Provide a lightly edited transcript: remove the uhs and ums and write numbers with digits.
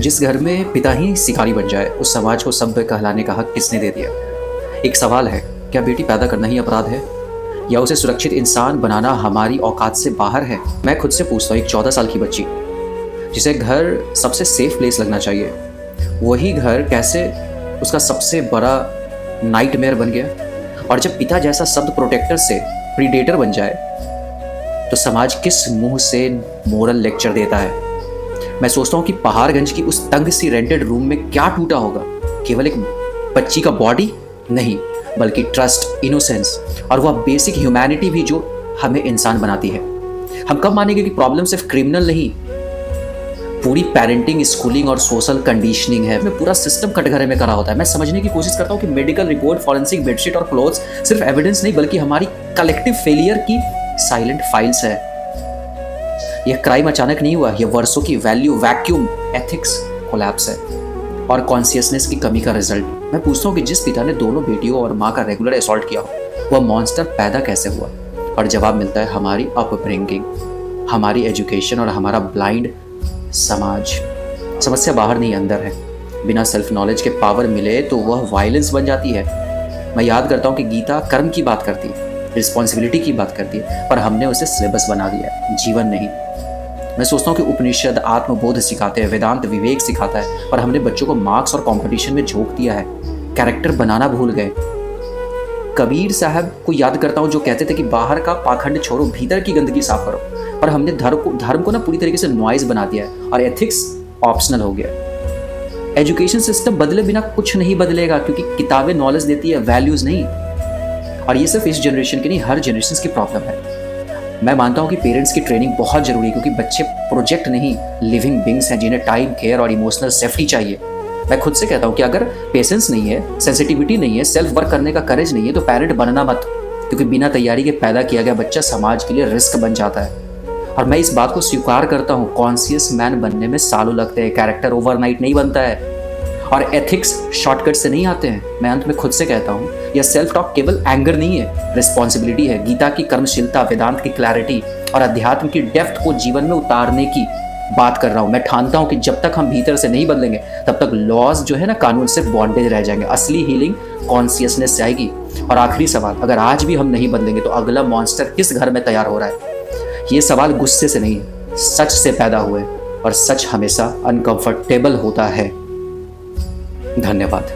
जिस घर में पिता ही शिकारी बन जाए, उस समाज को सभ्य कहलाने का हक किसने दे दिया? एक सवाल है, क्या बेटी पैदा करना ही अपराध है, या उसे सुरक्षित इंसान बनाना हमारी औकात से बाहर है? मैं खुद से पूछता हूँ, एक 14 साल की बच्ची जिसे घर सबसे सेफ प्लेस लगना चाहिए, वही घर कैसे उसका सबसे बड़ा नाइटमेयर बन गया? और जब पिता जैसा शब्द प्रोटेक्टर से प्रीडेटर बन जाए, तो समाज किस मुंह से मोरल लेक्चर देता है? मैं सोचता हूँ कि पहाड़गंज की उस तंग सी रेंटेड रूम में क्या टूटा होगा? केवल एक बच्ची का बॉडी नहीं, बल्कि ट्रस्ट, इनोसेंस और वह बेसिक ह्यूमैनिटी भी जो हमें इंसान बनाती है। हम कब मानेंगे कि प्रॉब्लम सिर्फ क्रिमिनल नहीं, पूरी पेरेंटिंग, स्कूलिंग और सोशल कंडीशनिंग है? मैं पूरा सिस्टम कटघरे में करा होता है। मैं समझने की कोशिश करता हूँ कि मेडिकल रिपोर्ट, फॉरेंसिक बेडशीट और क्लोथ्स सिर्फ एविडेंस नहीं, बल्कि हमारी कलेक्टिव फेलियर की साइलेंट फाइल्स है। यह क्राइम अचानक नहीं हुआ, यह वर्षों की वैल्यू वैक्यूम, एथिक्स कोलैप्स है और कॉन्शियसनेस की कमी का रिजल्ट। मैं पूछता हूँ कि जिस पिता ने दोनों बेटियों और माँ का रेगुलर असॉल्ट किया हो, वह मॉन्स्टर पैदा कैसे हुआ? और जवाब मिलता है हमारी अपब्रिंगिंग, हमारी एजुकेशन और हमारा ब्लाइंड समाज। समस्या बाहर नहीं, अंदर है। बिना सेल्फ नॉलेज के पावर मिले तो वह वायलेंस बन जाती है। मैं याद करता हूँ कि गीता कर्म की बात करती है, रिस्पॉन्सिबिलिटी की बात करती है, पर हमने उसे सिलेबस बना दिया है, जीवन नहीं। मैं सोचता हूँ कि उपनिषद आत्मबोध सिखाते हैं, वेदांत विवेक सिखाता है, पर हमने बच्चों को मार्क्स और कंपटीशन में झोंक दिया है, कैरेक्टर बनाना भूल गए। कबीर साहब को याद करता हूँ जो कहते थे कि बाहर का पाखंड छोड़ो, भीतर की गंदगी साफ करो, पर हमने धर्म को ना पूरी तरीके से नॉइज बना दिया है और एथिक्स ऑप्शनल हो गया। एजुकेशन सिस्टम बदले बिना कुछ नहीं बदलेगा, क्योंकि किताबें नॉलेज देती है, वैल्यूज नहीं। और ये सिर्फ इस जनरेशन की नहीं, हर जनरेशन की प्रॉब्लम है। मैं मानता हूँ कि पेरेंट्स की ट्रेनिंग बहुत जरूरी है, क्योंकि बच्चे प्रोजेक्ट नहीं, लिविंग बींग्स हैं जिन्हें टाइम, केयर और इमोशनल सेफ्टी चाहिए। मैं खुद से कहता हूँ कि अगर पेशेंस नहीं है, सेंसिटिविटी नहीं है, सेल्फ वर्क करने का करेज नहीं है, तो पेरेंट बनना मत, क्योंकि बिना तैयारी के पैदा किया गया बच्चा समाज के लिए रिस्क बन जाता है। और मैं इस बात को स्वीकार करता हूँ, कॉन्शियस मैन बनने में सालों लगते हैं, कैरेक्टर ओवरनाइट नहीं बनता है, और एथिक्स शॉर्टकट से नहीं आते हैं। मैं अंत में खुद से कहता हूँ, यह सेल्फ टॉक केवल एंगर नहीं है, रिस्पॉन्सिबिलिटी है। गीता की कर्मशीलता, वेदांत की क्लैरिटी और अध्यात्म की डेप्थ को जीवन में उतारने की बात कर रहा हूँ। मैं ठानता हूँ कि जब तक हम भीतर से नहीं बदलेंगे, तब तक लॉज जो है ना, कानून सिर्फ बॉन्डेज रह जाएंगे। असली हीलिंग कॉन्शियसनेस से आएगी। और आखिरी सवाल, अगर आज भी हम नहीं बदलेंगे तो अगला मॉन्स्टर किस घर में तैयार हो रहा है? ये सवाल गुस्से से नहीं, सच से पैदा हुए, और सच हमेशा अनकंफर्टेबल होता है। धन्यवाद।